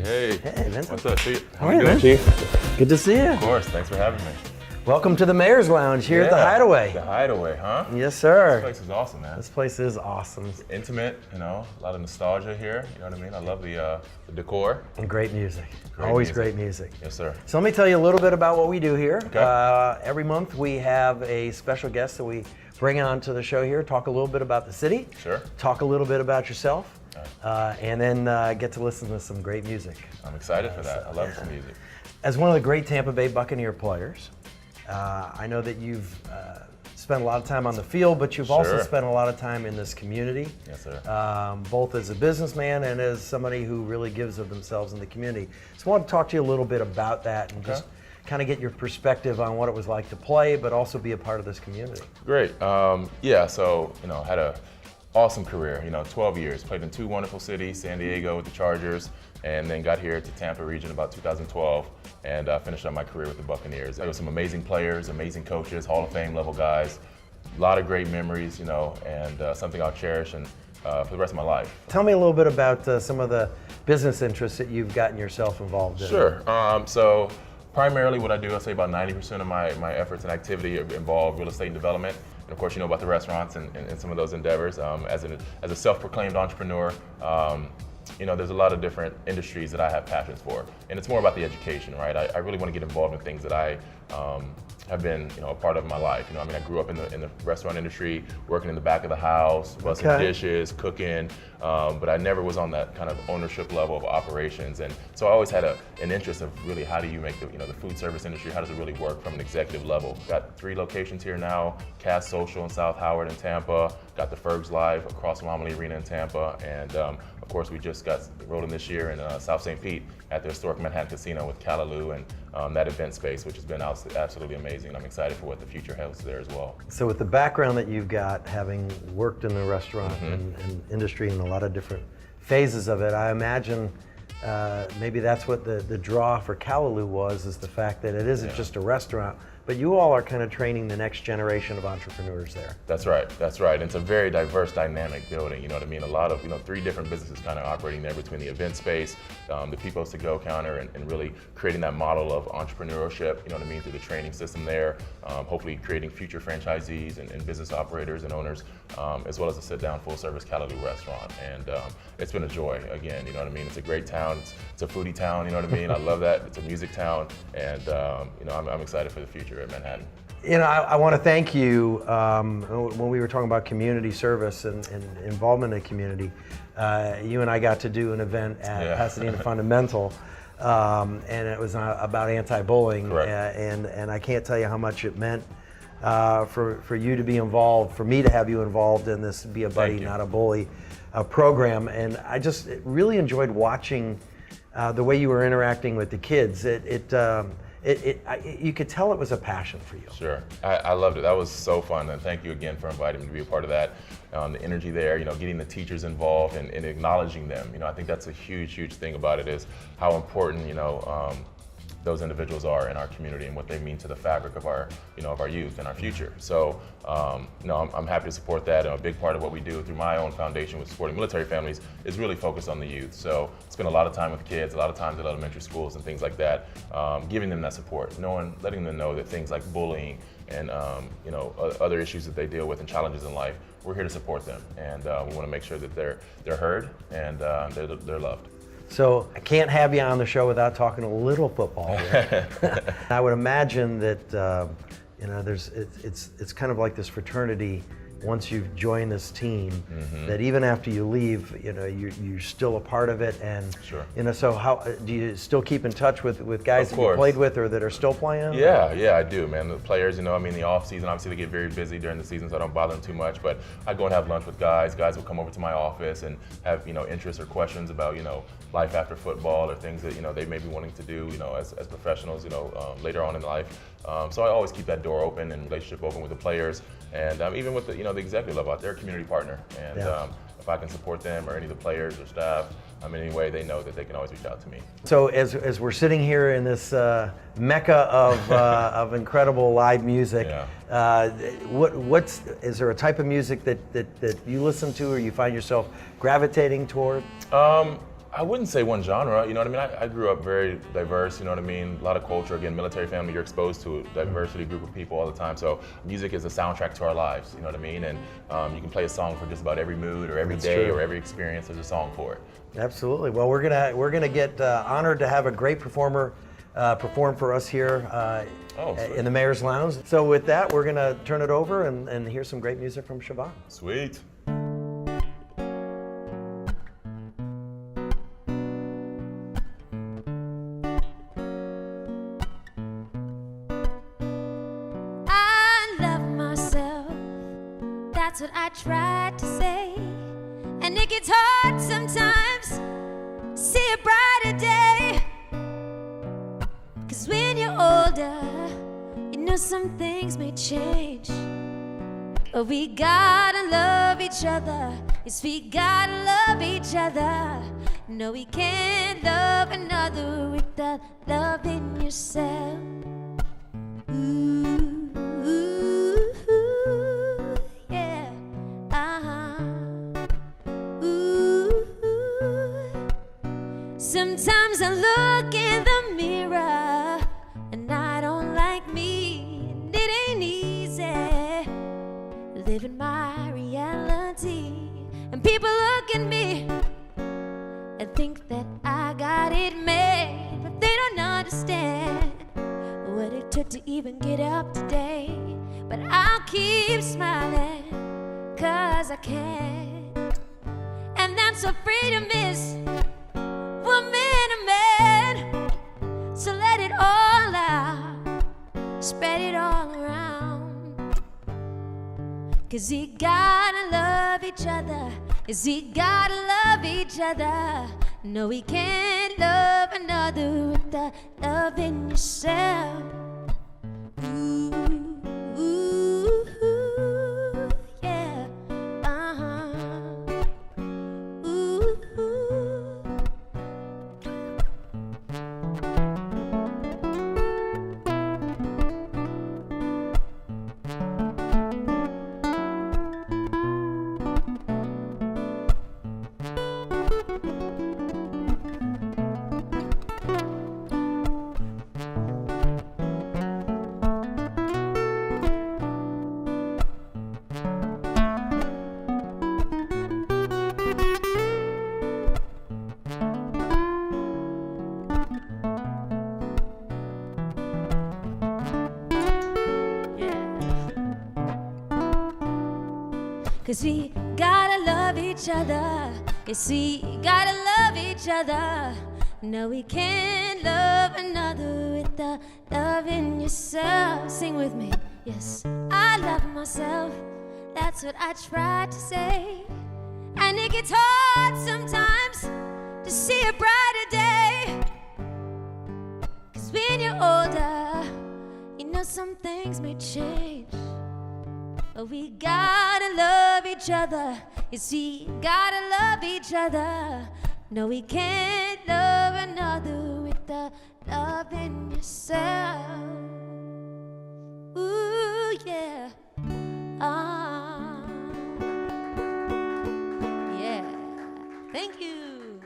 Hey. Hey, Vincent. What's up, Chief? How are you, man? Chief? Good to see you. Of course. Thanks for having me. Welcome to the Mayor's Lounge here at the Hideaway. The Hideaway, huh? Yes, sir. This place is awesome, man. This place is awesome. It's intimate, a lot of nostalgia here. You know what I mean? I love the decor. And great music. Always great music. Yes, sir. So let me tell you a little bit about what we do here. Okay. Every month we have a special guest that we bring on to the show here, talk a little bit about the city. Sure. Talk a little bit about yourself. And then get to listen to some great music. I'm excited for that. I love some music. As one of the great Tampa Bay Buccaneer players, I know that you've spent a lot of time on the field, but you've also spent a lot of time in this community. Yes, sir. Both as a businessman and as somebody who really gives of themselves in the community. So I want to talk to you a little bit about that and just kind of get your perspective on what it was like to play, but also be a part of this community. Great. So, had a awesome career, 12 years, played in two wonderful cities, San Diego with the Chargers, and then got here to Tampa region about 2012 and finished up my career with the Buccaneers. There were some amazing players, amazing coaches, Hall of Fame level guys, a lot of great memories, and something I'll cherish and for the rest of my life. Tell me a little bit about some of the business interests that you've gotten yourself involved in. Sure. So primarily what I do, I'd say about 90% of my efforts and activity involve real estate and development. And of course, you know about the restaurants and some of those endeavors. As a self-proclaimed entrepreneur, there's a lot of different industries that I have passions for. And it's more about the education, right? I really want to get involved in things that I have been, a part of my life. I grew up in the restaurant industry, working in the back of the house, busting dishes, cooking, but I never was on that kind of ownership level of operations. And so I always had an interest of really how do you make the food service industry, how does it really work from an executive level? Got 3 locations here now, Cass Social in South Howard in Tampa, got the Fergs Live across Romley Arena in Tampa, and of course we just got rolling this year in South St. Pete at the historic Manhattan Casino with Callaloo and that event space, which has been absolutely amazing. And I'm excited for what the future holds there as well. So with the background that you've got, having worked in the restaurant and industry in a lot of different phases of it, I imagine maybe that's what the draw for Callaloo was, is the fact that it isn't just a restaurant, but you all are kind of training the next generation of entrepreneurs there. That's right. And it's a very diverse, dynamic building. You know what I mean? A lot of 3 different businesses kind of operating there between the event space, the People's To-Go counter, and really creating that model of entrepreneurship. You know what I mean? Through the training system there. Hopefully creating future franchisees and business operators and owners, as well as a sit-down, full-service Callaloo restaurant. And it's been a joy. Again, you know what I mean? It's a great town. It's a foodie town. You know what I mean? I love that. It's a music town, and I'm excited for the future at Manhattan. I want to thank you. When we were talking about community service and involvement in the community, you and I got to do an event at Pasadena Fundamental, and it was about anti-bullying. And I can't tell you how much it meant for you to be involved, for me to have you involved in this Be a Buddy, Not a Bully program. And I just really enjoyed watching the way you were interacting with the kids. You could tell it was a passion for you. Sure, I loved it. That was so fun, and thank you again for inviting me to be a part of that. The energy there, getting the teachers involved and acknowledging them. I think that's a huge thing about it, is how important those individuals are in our community and what they mean to the fabric of our of our youth and our future. So I'm happy to support that, and a big part of what we do through my own foundation with supporting military families is really focused on the youth. So spend a lot of time with kids, a lot of times at elementary schools and things like that, giving them that support, letting them know that things like bullying and other issues that they deal with and challenges in life, we're here to support them, and we want to make sure that they're heard and they're loved. So I can't have you on the show without talking a little football. I would imagine that it's kind of like this fraternity. Once you've joined this team, that even after you leave, you're still a part of it. And so how do you still keep in touch with guys that you played with or that are still playing? Yeah, I do, man. The players, the off season, obviously they get very busy during the season, so I don't bother them too much. But I go and have lunch with guys. Guys will come over to my office and have interests or questions about life after football or things that they may be wanting to do as professionals later on in life. So I always keep that door open and relationship open with the players, and even with the executive level, they're a community partner, and if I can support them or any of the players or staff in any way, they know that they can always reach out to me. So as we're sitting here in this mecca of incredible live music, is there a type of music that you listen to or you find yourself gravitating toward? I wouldn't say one genre, you know what I mean? I grew up very diverse, you know what I mean? A lot of culture, again, military family, you're exposed to a diversity group of people all the time. So music is a soundtrack to our lives, you know what I mean? And you can play a song for just about every mood or every day or every experience. There's a song for it. Absolutely. Well, we're gonna get honored to have a great performer perform for us here in the Mayor's Lounge. So with that, we're gonna turn it over and hear some great music from Shevonne. Sweet. That's what I tried to say, and it gets hard sometimes. See a brighter day, 'cause when you're older, you know some things may change. But we gotta love each other. Yes, we gotta love each other. No, we can't love another without loving yourself. Ooh. Sometimes I look in the mirror and I don't like me, and it ain't easy living my reality. And people look at me and think that I got it made, but they don't understand what it took to even get up today. But I'll keep smiling 'cause I can, and that's what freedom is. Woman and man, so let it all out, spread it all around. 'Cause we gotta love each other. Yes, we gotta love each other. No, we can't love another without loving yourself. Ooh, ooh, ooh, yeah, ooh, ooh. Cause we gotta love each other. Yes, we gotta love each other. No, we can't love another without loving yourself. Sing with me. Yes, I love myself. That's what I tried to say. And it gets hard sometimes to see a brighter day. Cause when you're older, you know some things may change. But we gotta love each other. Yes, we gotta love each other. No, we can't love another without loving yourself. Ooh, yeah. Yeah. Thank you.